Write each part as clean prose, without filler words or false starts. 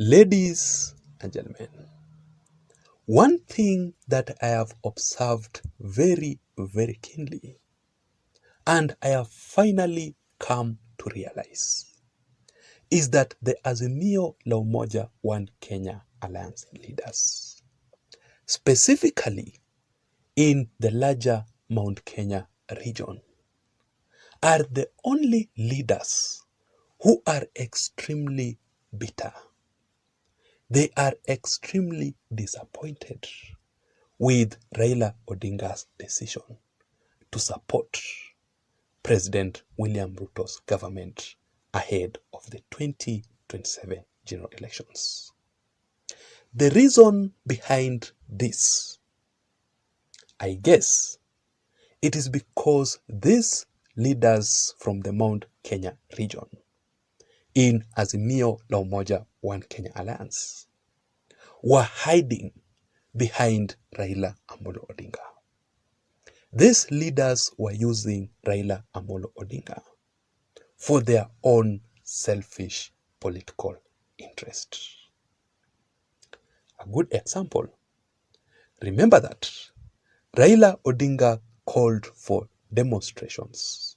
Ladies and gentlemen, one thing that I have observed very, very keenly, and I have finally come to realize, is that the AZIMIO La Umoja One Kenya Alliance leaders, specifically in the larger Mount Kenya region, are the only leaders who are extremely bitter. They are extremely disappointed with Raila Odinga's decision to support President William Ruto's government ahead of the 2027 general elections. The reason behind this, I guess, it is because these leaders from the Mount Kenya region in AZIMIO La Umoja One Kenya Alliance were hiding behind Raila Amolo Odinga. These leaders were using Raila Amolo Odinga for their own selfish political interest. A good example, remember that Raila Odinga called for demonstrations,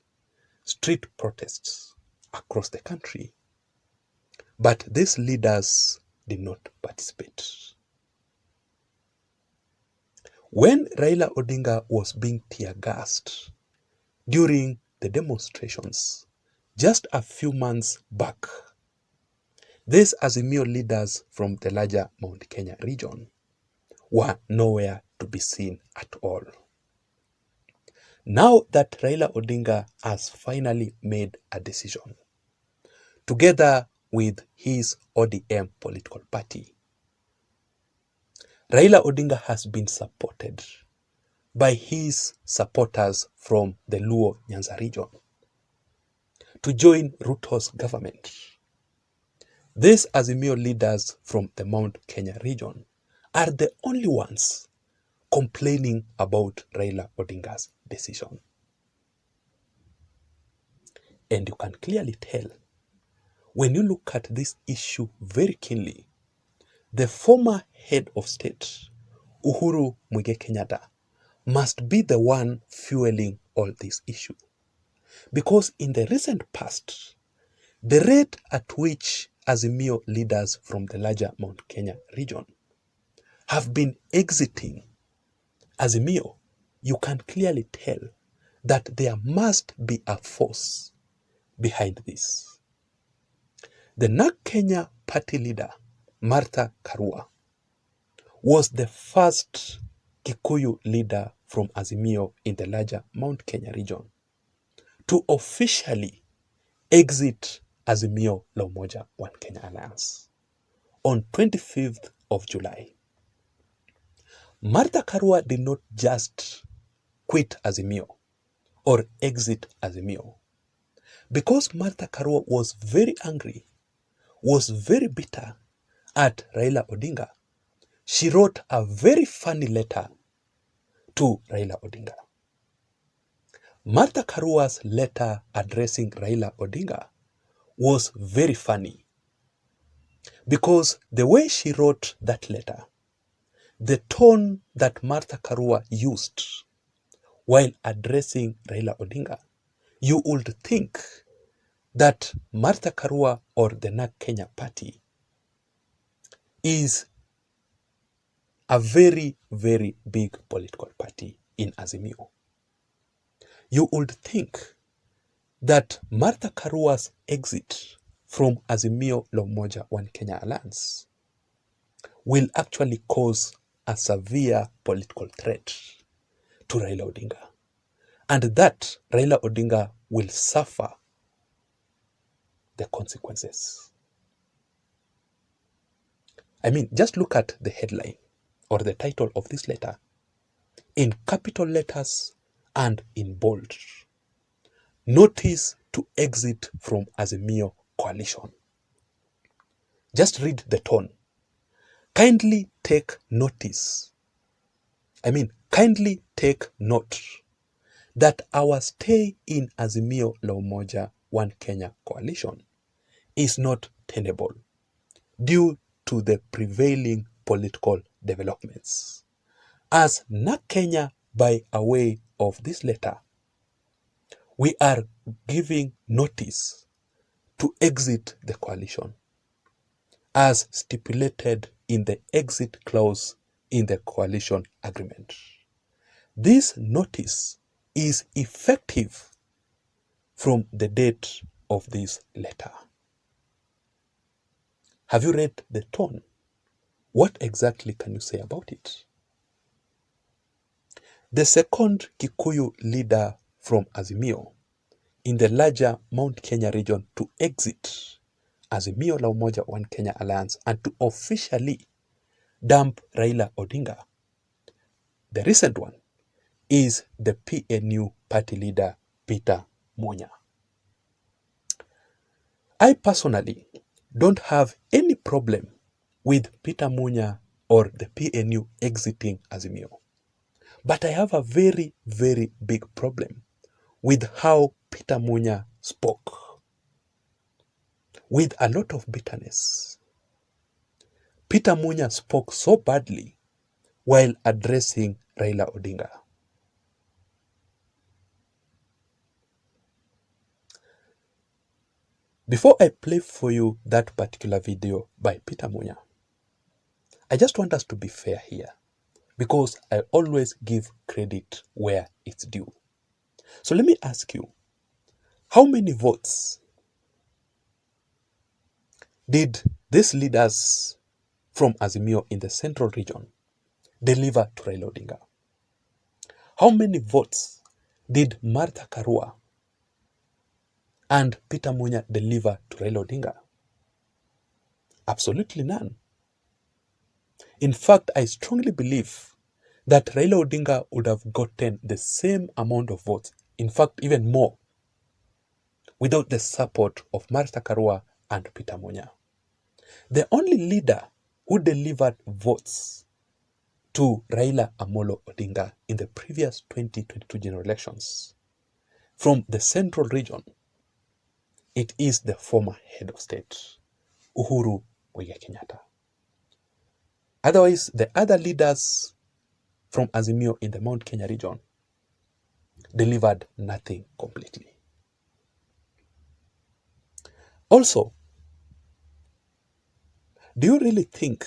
street protests across the country, but these leaders did not participate. When Raila Odinga was being tear-gassed during the demonstrations just a few months back, these AZIMIO leaders from the larger Mount Kenya region were nowhere to be seen at all. Now that Raila Odinga has finally made a decision, together with his ODM political party, Raila Odinga has been supported by his supporters from the Luo Nyanza region to join Ruto's government. These AZIMIO leaders from the Mount Kenya region are the only ones complaining about Raila Odinga's decision. And you can clearly tell, when you look at this issue very keenly, the former head of state, Uhuru Kenyatta, must be the one fueling all this issue. Because in the recent past, the rate at which AZIMIO leaders from the larger Mount Kenya region have been exiting AZIMIO, you can clearly tell that there must be a force behind this. The NARC Kenya party leader, Martha Karua, was the first Kikuyu leader from AZIMIO in the larger Mount Kenya region to officially exit AZIMIO La Umoja One Kenya Alliance on 25th of July. Martha Karua did not just quit AZIMIO or exit AZIMIO, because Martha Karua was very angry, was very bitter at Raila Odinga. She wrote a very funny letter to Raila Odinga. Martha Karua's letter addressing Raila Odinga was very funny, because the way she wrote that letter, the tone that Martha Karua used while addressing Raila Odinga, you would think that Martha Karua or the NARC Kenya party is a very, very big political party in AZIMIO. You would think that Martha Karua's exit from AZIMIO La Umoja One Kenya Alliance will actually cause a severe political threat to Raila Odinga, and that Raila Odinga will suffer the consequences. I mean, just look at the headline or the title of this letter in capital letters and in bold. Notice to exit from AZIMIO coalition. Just read the tone. Kindly take notice. Kindly take note that our stay in AZIMIO La Umoja One Kenya coalition is not tenable due to the prevailing political developments. As NARC Kenya, by way of this letter, we are giving notice to exit the coalition as stipulated in the exit clause in the coalition agreement. This notice is effective from the date of this letter. Have you read the tone? What exactly can you say about it? The second Kikuyu leader from AZIMIO in the larger Mount Kenya region to exit AZIMIO la Umoja One Kenya Alliance and to officially dump Raila Odinga. The recent one is the PNU party leader Peter Munya. I personally don't have any problem with Peter Munya or the PNU exiting AZIMIO. But I have a very, very big problem with how Peter Munya spoke. With a lot of bitterness. Peter Munya spoke so badly while addressing Raila Odinga. Before I play for you that particular video by Peter Munya, I just want us to be fair here because I always give credit where it's due. So let me ask you, how many votes did these leaders from AZIMIO in the central region deliver to Raila Odinga? How many votes did Martha Karua and Peter Munya deliver to Raila Odinga? Absolutely none. In fact, I strongly believe that Raila Odinga would have gotten the same amount of votes, in fact, even more, without the support of Martha Karua and Peter Munya. The only leader who delivered votes to Raila Amolo Odinga in the previous 2022 general elections from the central region, it is the former head of state, Uhuru Kenyatta. Otherwise, the other leaders from AZIMIO in the Mount Kenya region delivered nothing completely. Also, do you really think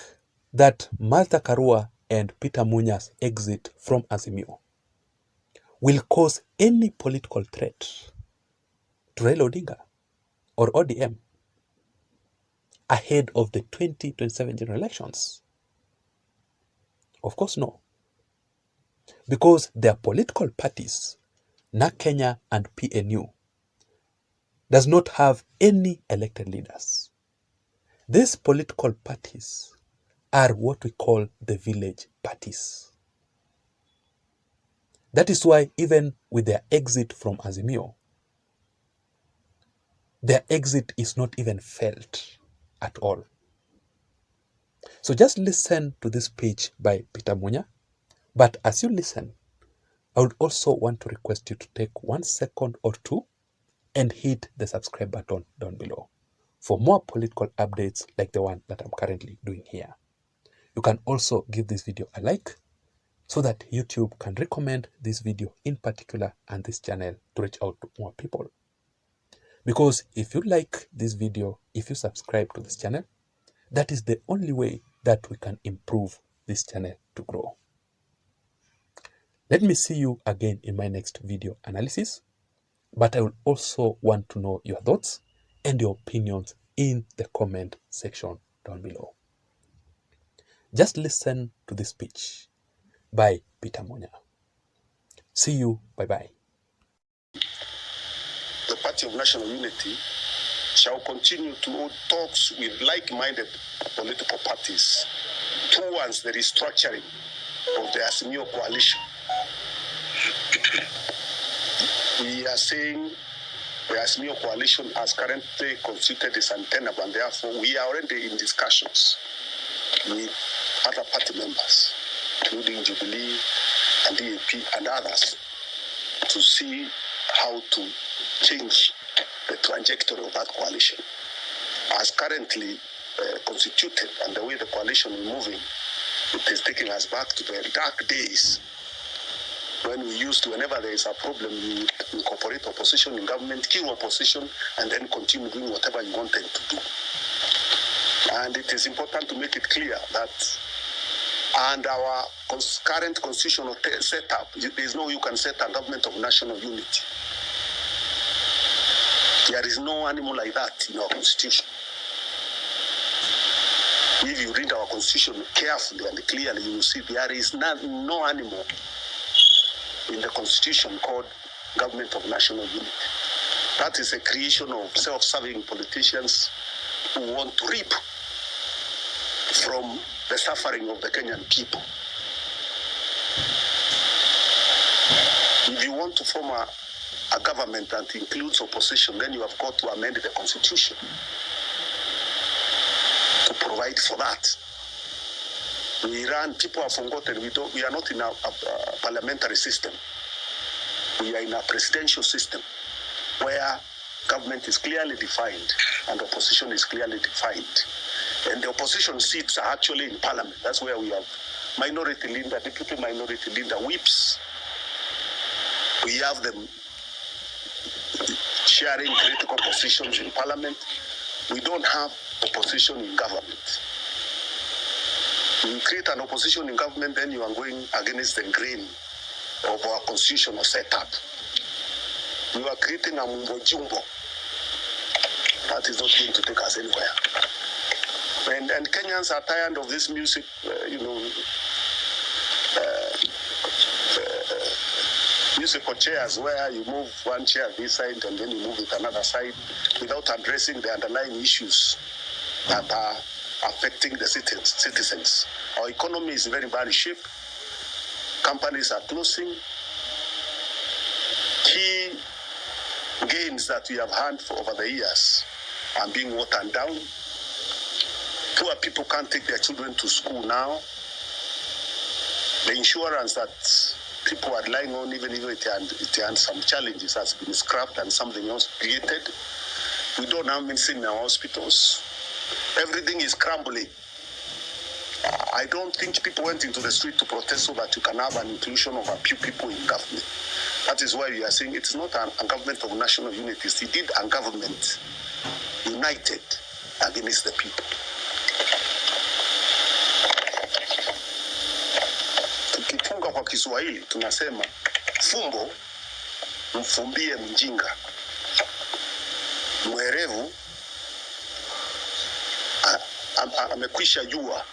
that Martha Karua and Peter Munya's exit from AZIMIO will cause any political threat to Raila Odinga or ODM ahead of the 2027 general elections? Of course, no. Because their political parties, NARC Kenya and PNU, does not have any elected leaders. These political parties are what we call the village parties. That is why even with their exit from AZIMIO, their exit is not even felt at all. So just listen to this speech by Peter Munya. But as you listen, I would also want to request you to take 1 second or two and hit the subscribe button down below for more political updates like the one that I'm currently doing here. You can also give this video a like so that YouTube can recommend this video in particular and this channel to reach out to more people. Because if you like this video, if you subscribe to this channel, that is the only way that we can improve this channel to grow. Let me see you again in my next video analysis, but I will also want to know your thoughts and your opinions in the comment section down below. Just listen to this speech by Peter Munya. See you. Bye-bye. The Party of National Unity shall continue to hold talks with like-minded political parties towards the restructuring of the AZIMIO coalition. We are saying the AZIMIO coalition as currently constituted is untenable, and therefore we are already in discussions with other party members, including Jubilee and DAP and others, to see how to change the trajectory of that coalition. As currently, constituted and the way the coalition is moving, it is taking us back to the dark days when we used to, whenever there is a problem, you incorporate opposition in government, kill opposition, and then continue doing whatever you wanted to do. And it is important to make it clear that under our current constitutional setup, there is no way you can set a government of national unity. There is no animal like that in our constitution. If you read our constitution carefully and clearly, you will see there is no animal in the constitution called government of national unity. That is a creation of self-serving politicians who want to reap from the suffering of the Kenyan people. If you want to form a government that includes opposition, then you have got to amend the constitution to provide for that. We run, people have forgotten, we are not in a parliamentary system. We are in a presidential system where government is clearly defined and opposition is clearly defined. And the opposition seats are actually in parliament. That's where we have minority leader, deputy minority leader, whips. We have them sharing critical positions in parliament. We don't have opposition in government. When you create an opposition in government, then you are going against the grain of our constitutional setup. You are creating a mumbo jumbo. That is not going to take us anywhere. And Kenyans are tired of this music, musical chairs where you move one chair this side and then you move it another side without addressing the underlying issues that are affecting the citizens. Our economy is in very bad shape. Companies are closing. Key gains that we have had for over the years are being watered down. Poor people can't take their children to school now. The insurance that people are relying on, even if it had some challenges, has been scrapped and something else created. We don't have medicine in our hospitals. Everything is crumbling. I don't think people went into the street to protest so that you can have an inclusion of a few people in government. That is why we are saying it's not a government of national unity. It's indeed a government united against the people. Tukifunga kwa Kiswahili tunasema fumbo mfumbie mjinga, mwerevu amekwisha jua